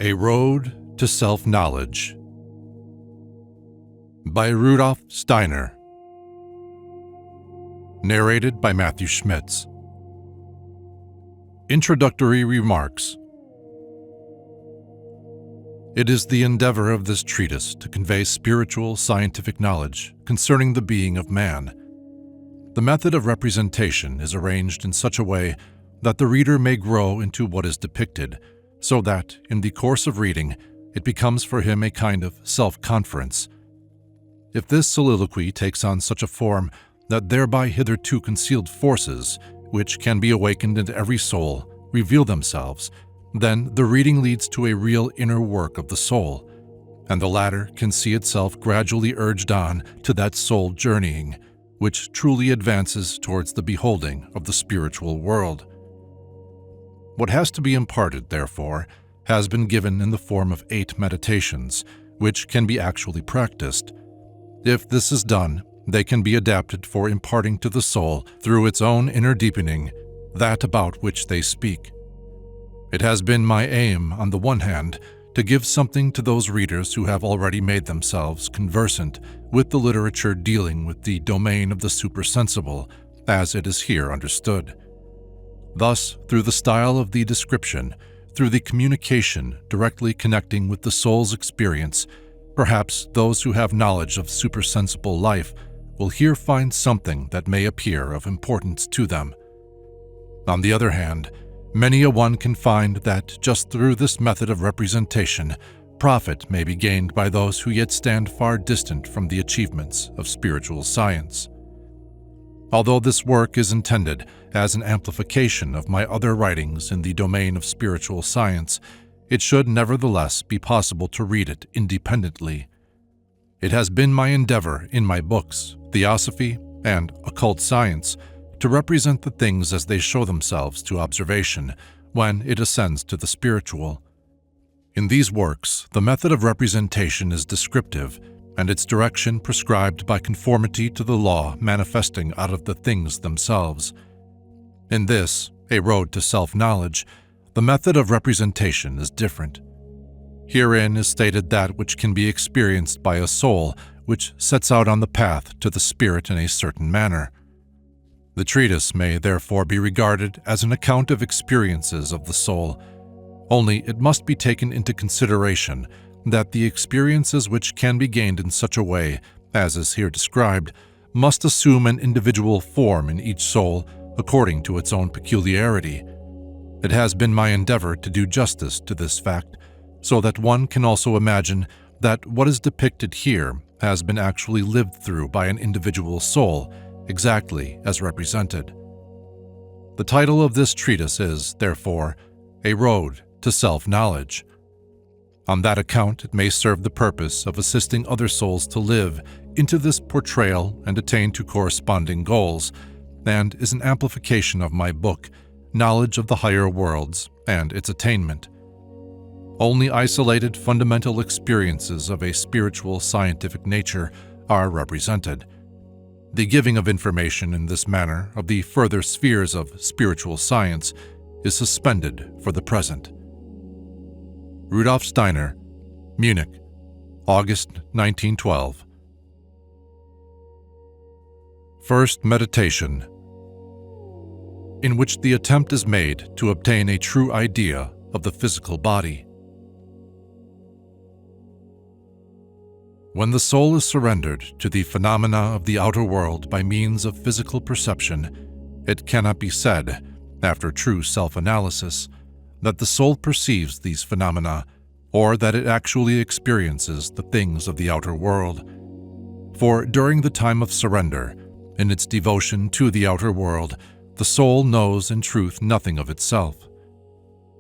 A Road to Self-Knowledge by Rudolf Steiner. Narrated by Matthew Schmitz. Introductory Remarks. It is the endeavor of this treatise to convey spiritual scientific knowledge concerning the being of man. The method of representation is arranged in such a way that the reader may grow into what is depicted, so that, in the course of reading, it becomes for him a kind of self-conference. If this soliloquy takes on such a form that thereby hitherto concealed forces, which can be awakened into every soul, reveal themselves, then the reading leads to a real inner work of the soul, and the latter can see itself gradually urged on to that soul journeying, which truly advances towards the beholding of the spiritual world. What has to be imparted, therefore, has been given in the form of 8 meditations, which can be actually practiced. If this is done, they can be adapted for imparting to the soul, through its own inner deepening, that about which they speak. It has been my aim, on the one hand, to give something to those readers who have already made themselves conversant with the literature dealing with the domain of the supersensible, as it is here understood. Thus, through the style of the description, through the communication directly connecting with the soul's experience, perhaps those who have knowledge of supersensible life will here find something that may appear of importance to them. On the other hand, many a one can find that just through this method of representation, profit may be gained by those who yet stand far distant from the achievements of spiritual science. Although this work is intended as an amplification of my other writings in the domain of spiritual science, it should nevertheless be possible to read it independently. It has been my endeavor in my books, Theosophy and Occult Science, to represent the things as they show themselves to observation when it ascends to the spiritual. In these works, the method of representation is descriptive, and its direction prescribed by conformity to the law manifesting out of the things themselves. In this, A Road to Self-Knowledge, the method of representation is different. Herein is stated that which can be experienced by a soul which sets out on the path to the spirit in a certain manner. The treatise may therefore be regarded as an account of experiences of the soul, only it must be taken into consideration that the experiences which can be gained in such a way, as is here described, must assume an individual form in each soul according to its own peculiarity. It has been my endeavor to do justice to this fact, so that one can also imagine that what is depicted here has been actually lived through by an individual soul, exactly as represented. The title of this treatise is, therefore, A Road to Self-Knowledge. On that account, it may serve the purpose of assisting other souls to live into this portrayal and attain to corresponding goals, and is an amplification of my book, Knowledge of the Higher Worlds and its Attainment. Only isolated fundamental experiences of a spiritual scientific nature are represented. The giving of information in this manner of the further spheres of spiritual science is suspended for the present. Rudolf Steiner, Munich, August 1912. First Meditation, in which the attempt is made to obtain a true idea of the physical body. When the soul is surrendered to the phenomena of the outer world by means of physical perception, it cannot be said, after true self-analysis, that the soul perceives these phenomena, or that it actually experiences the things of the outer world. For during the time of surrender, in its devotion to the outer world, the soul knows in truth nothing of itself.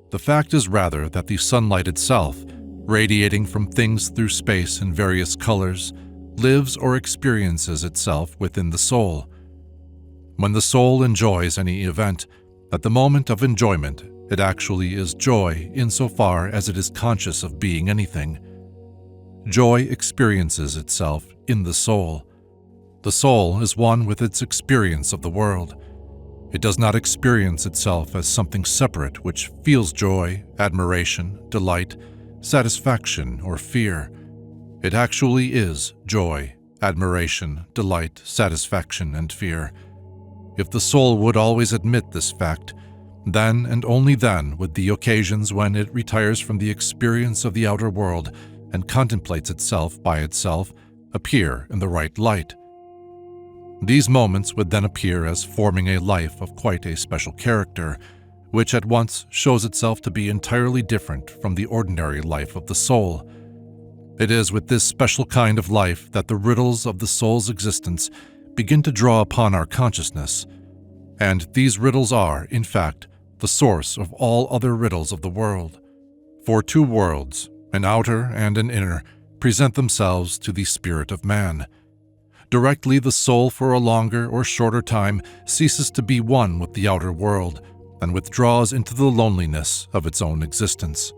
The fact is rather that the sunlight itself, radiating from things through space in various colors, lives or experiences itself within the soul. When the soul enjoys any event, at the moment of enjoyment, it actually is joy insofar as it is conscious of being anything. Joy experiences itself in the soul. The soul is one with its experience of the world. It does not experience itself as something separate which feels joy, admiration, delight, satisfaction, or fear. It actually is joy, admiration, delight, satisfaction, and fear. If the soul would always admit this fact, then and only then would the occasions when it retires from the experience of the outer world and contemplates itself by itself appear in the right light. These moments would then appear as forming a life of quite a special character, which at once shows itself to be entirely different from the ordinary life of the soul. It is with this special kind of life that the riddles of the soul's existence begin to draw upon our consciousness, and these riddles are, in fact, the source of all other riddles of the world. For two worlds, an outer and an inner, present themselves to the spirit of man. Directly the soul for a longer or shorter time ceases to be one with the outer world and withdraws into the loneliness of its own existence.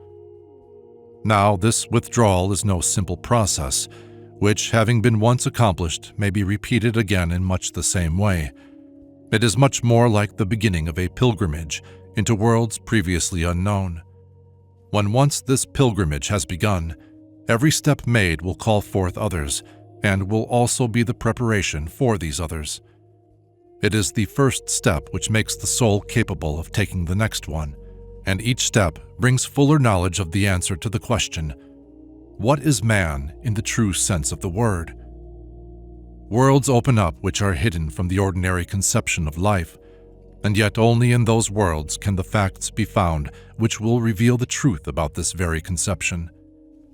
Now, this withdrawal is no simple process, which, having been once accomplished, may be repeated again in much the same way. It is much more like the beginning of a pilgrimage into worlds previously unknown. When once this pilgrimage has begun, every step made will call forth others, and will also be the preparation for these others. It is the first step which makes the soul capable of taking the next one, and each step brings fuller knowledge of the answer to the question, what is man in the true sense of the word? Worlds open up which are hidden from the ordinary conception of life, and yet only in those worlds can the facts be found which will reveal the truth about this very conception.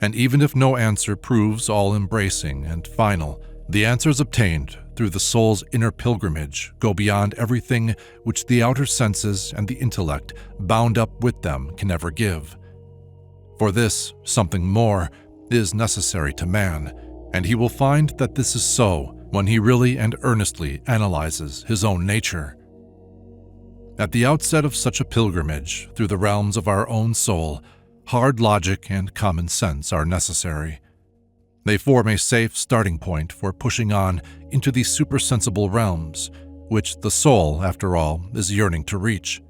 And even if no answer proves all-embracing and final, the answers obtained through the soul's inner pilgrimage go beyond everything which the outer senses and the intellect bound up with them can ever give. For this, something more is necessary to man, and he will find that this is so when he really and earnestly analyzes his own nature. At the outset of such a pilgrimage through the realms of our own soul, hard logic and common sense are necessary. They form a safe starting point for pushing on into the supersensible realms, which the soul, after all, is yearning to reach.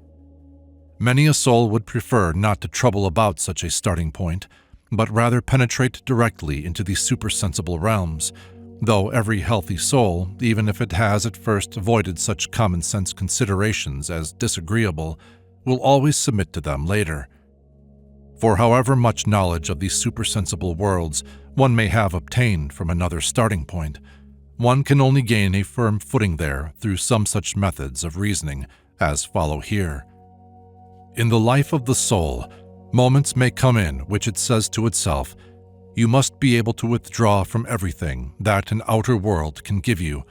Many a soul would prefer not to trouble about such a starting point, but rather penetrate directly into the supersensible realms, though every healthy soul, even if it has at first avoided such common-sense considerations as disagreeable, will always submit to them later. For however much knowledge of these supersensible worlds one may have obtained from another starting point, one can only gain a firm footing there through some such methods of reasoning as follow here. In the life of the soul, moments may come in which it says to itself, you must be able to withdraw from everything that an outer world can give you,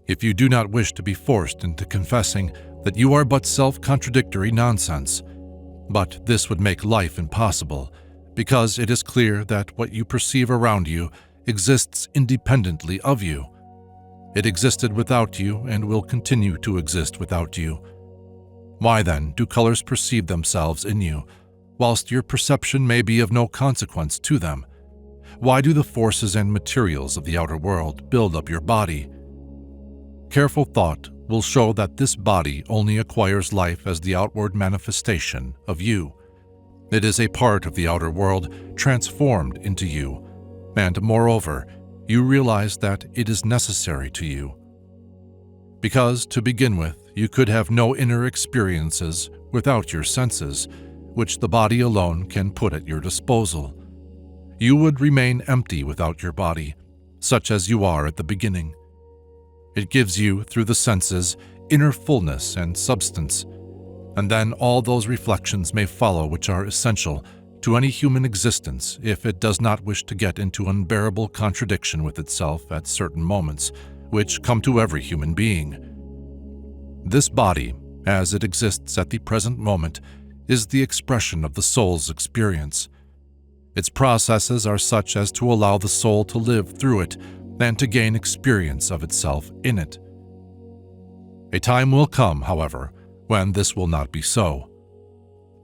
if you do not wish to be forced into confessing that you are but self-contradictory nonsense. But this would make life impossible, because it is clear that what you perceive around you exists independently of you. It existed without you and will continue to exist without you. Why then do colors perceive themselves in you, whilst your perception may be of no consequence to them? Why do the forces and materials of the outer world build up your body? Careful thought will show that this body only acquires life as the outward manifestation of you. It is a part of the outer world transformed into you, and moreover, you realize that it is necessary to you. Because, to begin with, you could have no inner experiences without your senses, which the body alone can put at your disposal. You would remain empty without your body, such as you are at the beginning. It gives you, through the senses, inner fullness and substance, and then all those reflections may follow which are essential to any human existence if it does not wish to get into unbearable contradiction with itself at certain moments, which come to every human being. This body, as it exists at the present moment, is the expression of the soul's experience. Its processes are such as to allow the soul to live through it and to gain experience of itself in it. A time will come, however, when this will not be so.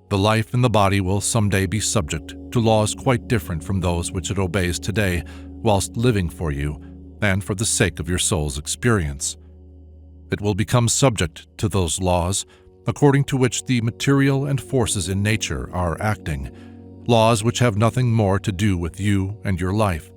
The life in the body will someday be subject to laws quite different from those which it obeys today whilst living for you and for the sake of your soul's experience. It will become subject to those laws according to which the material and forces in nature are acting, laws which have nothing more to do with you and your life.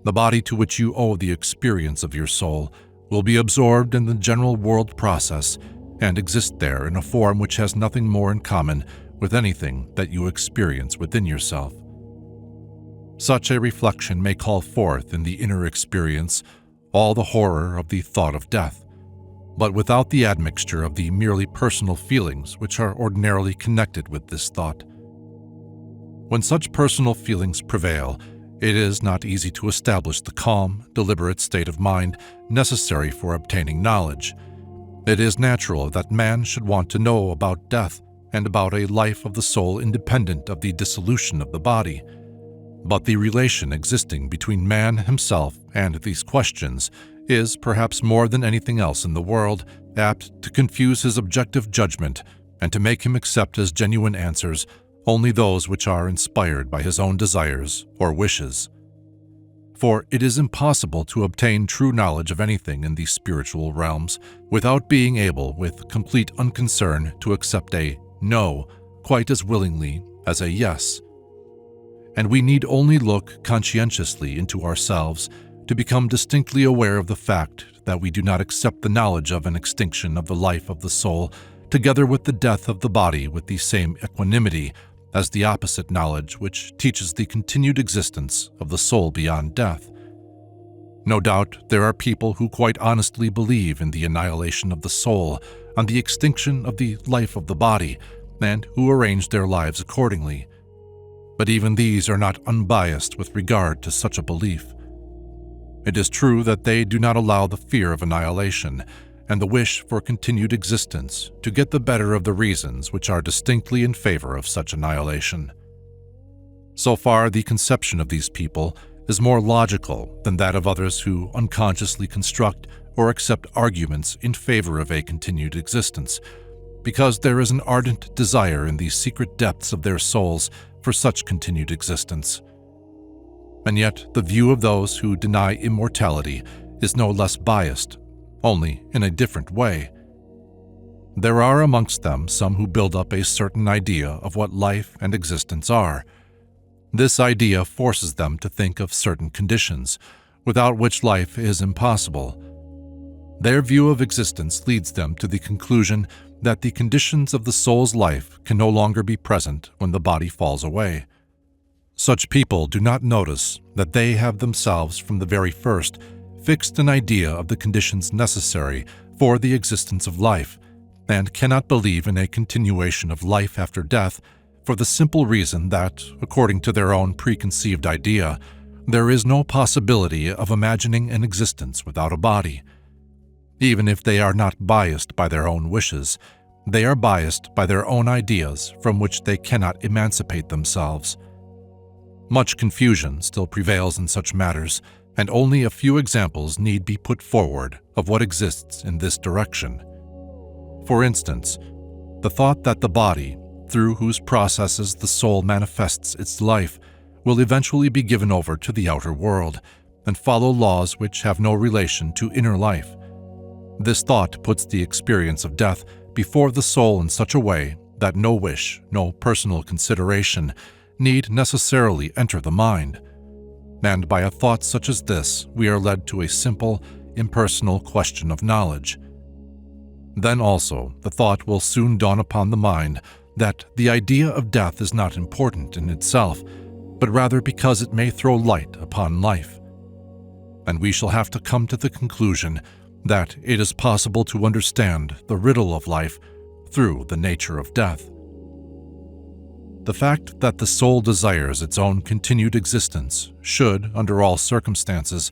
The body to which you owe the experience of your soul will be absorbed in the general world process and exist there in a form which has nothing more in common with anything that you experience within yourself. Such a reflection may call forth in the inner experience all the horror of the thought of death, but without the admixture of the merely personal feelings which are ordinarily connected with this thought. When such personal feelings prevail, it is not easy to establish the calm, deliberate state of mind necessary for obtaining knowledge. It is natural that man should want to know about death and about a life of the soul independent of the dissolution of the body. But the relation existing between man himself and these questions is, perhaps more than anything else in the world, apt to confuse his objective judgment and to make him accept as genuine answers only those which are inspired by his own desires or wishes. For it is impossible to obtain true knowledge of anything in these spiritual realms without being able, with complete unconcern, to accept a no quite as willingly as a yes. And we need only look conscientiously into ourselves to become distinctly aware of the fact that we do not accept the knowledge of an extinction of the life of the soul together with the death of the body with the same equanimity as the opposite knowledge which teaches the continued existence of the soul beyond death. No doubt there are people who quite honestly believe in the annihilation of the soul and the extinction of the life of the body, and who arrange their lives accordingly. But even these are not unbiased with regard to such a belief. It is true that they do not allow the fear of annihilation and the wish for continued existence to get the better of the reasons which are distinctly in favor of such annihilation. So far, the conception of these people is more logical than that of others who unconsciously construct or accept arguments in favor of a continued existence, because there is an ardent desire in the secret depths of their souls for such continued existence. And yet, the view of those who deny immortality is no less biased, only in a different way. There are amongst them some who build up a certain idea of what life and existence are. This idea forces them to think of certain conditions, without which life is impossible. Their view of existence leads them to the conclusion that the conditions of the soul's life can no longer be present when the body falls away. Such people do not notice that they have themselves from the very first fixed an idea of the conditions necessary for the existence of life, and cannot believe in a continuation of life after death for the simple reason that, according to their own preconceived idea, there is no possibility of imagining an existence without a body. Even if they are not biased by their own wishes, they are biased by their own ideas from which they cannot emancipate themselves. Much confusion still prevails in such matters, and only a few examples need be put forward of what exists in this direction. For instance, the thought that the body, through whose processes the soul manifests its life, will eventually be given over to the outer world and follow laws which have no relation to inner life. This thought puts the experience of death before the soul in such a way that no wish, no personal consideration need necessarily enter the mind. And by a thought such as this, we are led to a simple, impersonal question of knowledge. Then also, the thought will soon dawn upon the mind that the idea of death is not important in itself, but rather because it may throw light upon life. And we shall have to come to the conclusion that it is possible to understand the riddle of life through the nature of death. The fact that the soul desires its own continued existence should, under all circumstances,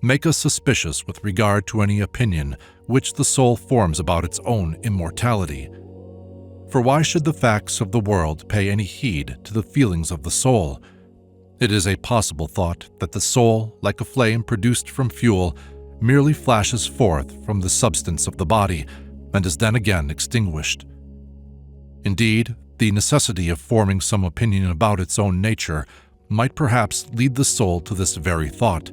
make us suspicious with regard to any opinion which the soul forms about its own immortality. For why should the facts of the world pay any heed to the feelings of the soul? It is a possible thought that the soul, like a flame produced from fuel, merely flashes forth from the substance of the body and is then again extinguished. Indeed, the necessity of forming some opinion about its own nature might perhaps lead the soul to this very thought,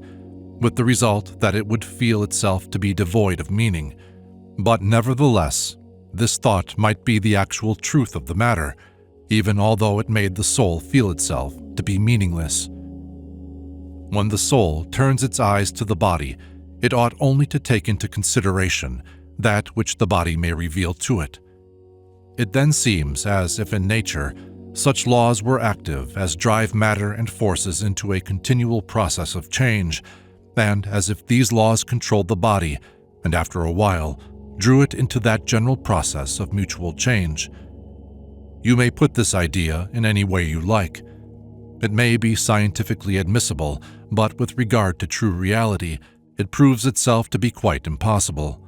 with the result that it would feel itself to be devoid of meaning. But nevertheless, this thought might be the actual truth of the matter, even although it made the soul feel itself to be meaningless. When the soul turns its eyes to the body, it ought only to take into consideration that which the body may reveal to it. It then seems as if in nature, such laws were active as drive matter and forces into a continual process of change, and as if these laws controlled the body, and after a while, drew it into that general process of mutual change. You may put this idea in any way you like. It may be scientifically admissible, but with regard to true reality, it proves itself to be quite impossible.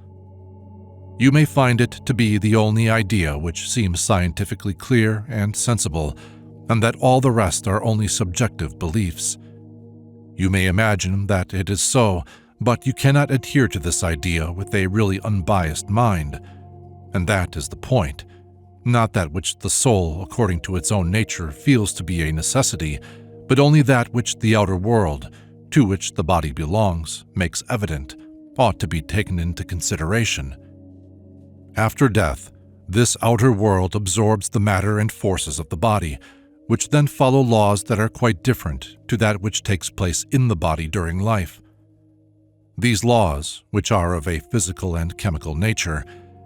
You may find it to be the only idea which seems scientifically clear and sensible, and that all the rest are only subjective beliefs. You may imagine that it is so, but you cannot adhere to this idea with a really unbiased mind. And that is the point. Not that which the soul, according to its own nature, feels to be a necessity, but only that which the outer world, to which the body belongs, makes evident, ought to be taken into consideration. After death, this outer world absorbs the matter and forces of the body, which then follow laws that are quite different to that which takes place in the body during life. These laws, which are of a physical and chemical nature,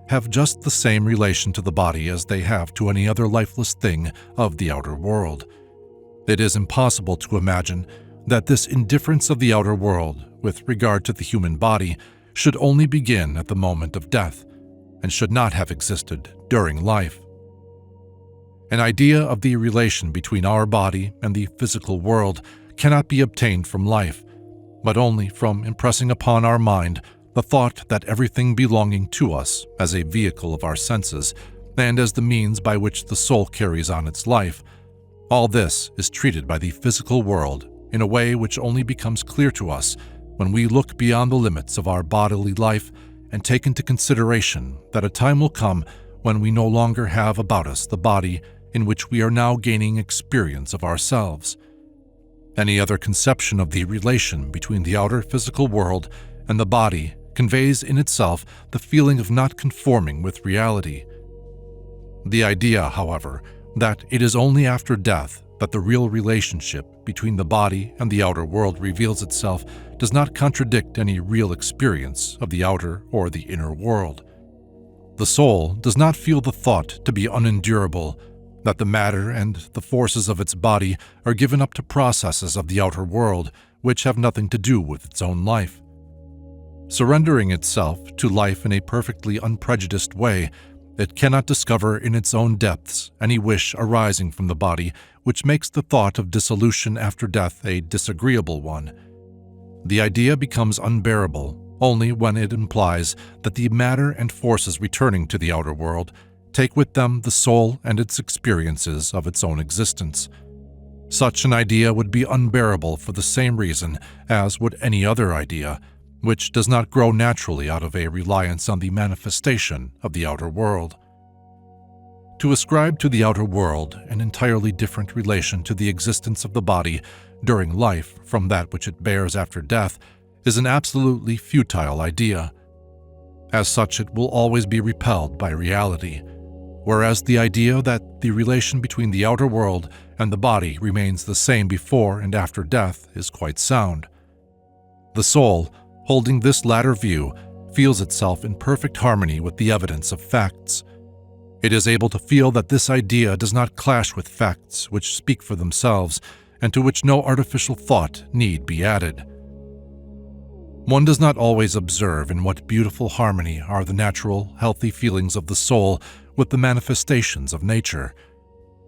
have just the same relation to the body as they have to any other lifeless thing of the outer world. It is impossible to imagine that this indifference of the outer world with regard to the human body should only begin at the moment of death, and should not have existed during life. An idea of the relation between our body and the physical world cannot be obtained from life, but only from impressing upon our mind the thought that everything belonging to us as a vehicle of our senses, and as the means by which the soul carries on its life, all this is treated by the physical world in a way which only becomes clear to us when we look beyond the limits of our bodily life and take into consideration that a time will come when we no longer have about us the body in which we are now gaining experience of ourselves. Any other conception of the relation between the outer physical world and the body conveys in itself the feeling of not conforming with reality. The idea, however, that it is only after death that the real relationship between the body and the outer world reveals itself does not contradict any real experience of the outer or the inner world. The soul does not feel the thought to be unendurable, that the matter and the forces of its body are given up to processes of the outer world which have nothing to do with its own life. Surrendering itself to life in a perfectly unprejudiced way, it cannot discover in its own depths any wish arising from the body which makes the thought of dissolution after death a disagreeable one. The idea becomes unbearable only when it implies that the matter and forces returning to the outer world take with them the soul and its experiences of its own existence. Such an idea would be unbearable for the same reason as would any other idea, which does not grow naturally out of a reliance on the manifestation of the outer world. To ascribe to the outer world an entirely different relation to the existence of the body during life from that which it bears after death is an absolutely futile idea. As such, it will always be repelled by reality, whereas the idea that the relation between the outer world and the body remains the same before and after death is quite sound. The soul, holding this latter view, feels itself in perfect harmony with the evidence of facts. It is able to feel that this idea does not clash with facts which speak for themselves and to which no artificial thought need be added. One does not always observe in what beautiful harmony are the natural, healthy feelings of the soul with the manifestations of nature.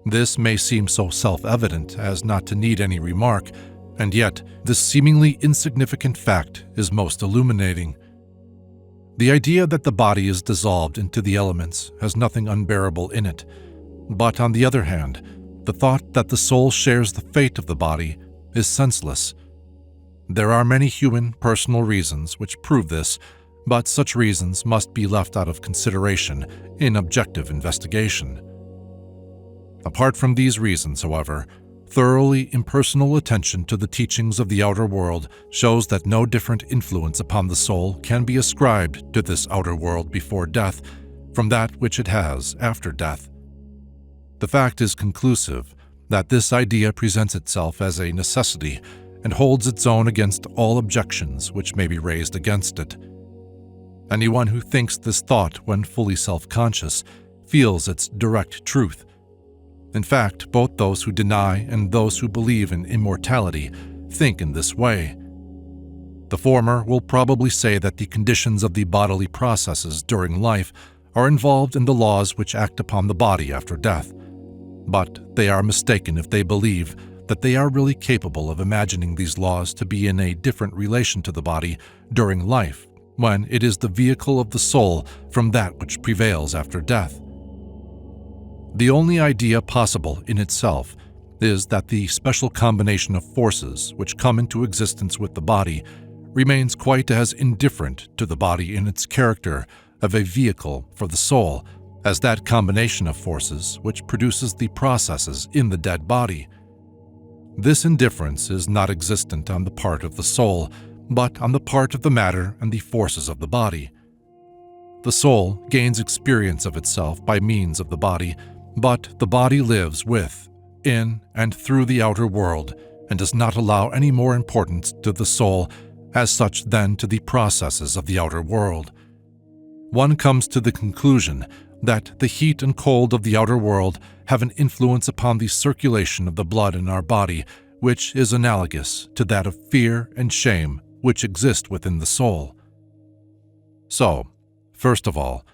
This may seem so self-evident as not to need any remark, and yet this seemingly insignificant fact is most illuminating. The idea that the body is dissolved into the elements has nothing unbearable in it, but on the other hand, the thought that the soul shares the fate of the body is senseless. There are many human, personal reasons which prove this, but such reasons must be left out of consideration in objective investigation. Apart from these reasons, however, thoroughly impersonal attention to the teachings of the outer world shows that no different influence upon the soul can be ascribed to this outer world before death from that which it has after death. The fact is conclusive that this idea presents itself as a necessity and holds its own against all objections which may be raised against it. Anyone who thinks this thought when fully self-conscious feels its direct truth. In fact, both those who deny and those who believe in immortality think in this way. The former will probably say that the conditions of the bodily processes during life are involved in the laws which act upon the body after death. But they are mistaken if they believe that they are really capable of imagining these laws to be in a different relation to the body during life, when it is the vehicle of the soul from that which prevails after death. The only idea possible in itself is that the special combination of forces which come into existence with the body remains quite as indifferent to the body in its character of a vehicle for the soul as that combination of forces which produces the processes in the dead body. This indifference is not existent on the part of the soul, but on the part of the matter and the forces of the body. The soul gains experience of itself by means of the body, but the body lives with, in, and through the outer world, and does not allow any more importance to the soul as such than to the processes of the outer world. One comes to the conclusion that the heat and cold of the outer world have an influence upon the circulation of the blood in our body, which is analogous to that of fear and shame which exist within the soul. So, first of all,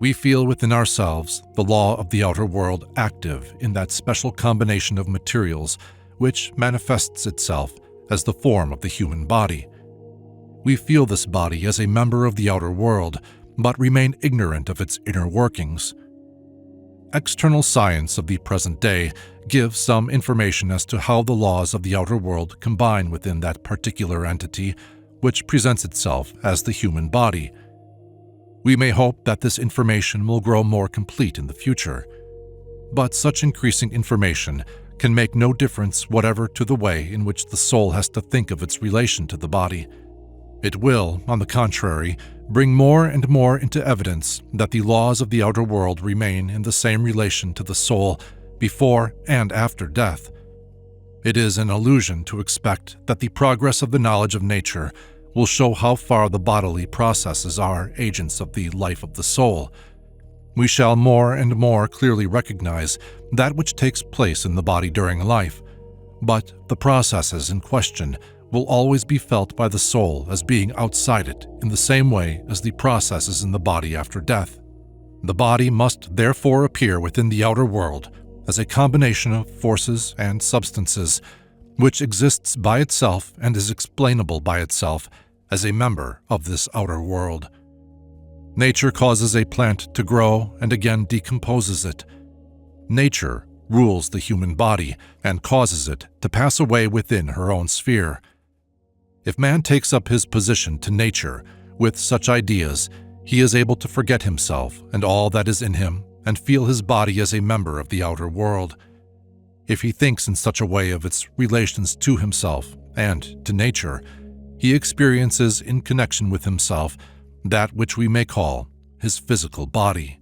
we feel within ourselves the law of the outer world active in that special combination of materials which manifests itself as the form of the human body. We feel this body as a member of the outer world, but remain ignorant of its inner workings. External science of the present day gives some information as to how the laws of the outer world combine within that particular entity which presents itself as the human body. We may hope that this information will grow more complete in the future, but such increasing information can make no difference whatever to the way in which the soul has to think of its relation to the body. It will, on the contrary, bring more and more into evidence that the laws of the outer world remain in the same relation to the soul before and after death. It is an illusion to expect that the progress of the knowledge of nature will show how far the bodily processes are agents of the life of the soul. We shall more and more clearly recognize that which takes place in the body during life, but the processes in question will always be felt by the soul as being outside it in the same way as the processes in the body after death. The body must therefore appear within the outer world as a combination of forces and substances which exists by itself and is explainable by itself as a member of this outer world. Nature causes a plant to grow and again decomposes it. Nature rules the human body and causes it to pass away within her own sphere. If man takes up his position to nature with such ideas, he is able to forget himself and all that is in him and feel his body as a member of the outer world. If he thinks in such a way of its relations to himself and to nature, he experiences in connection with himself that which we may call his physical body.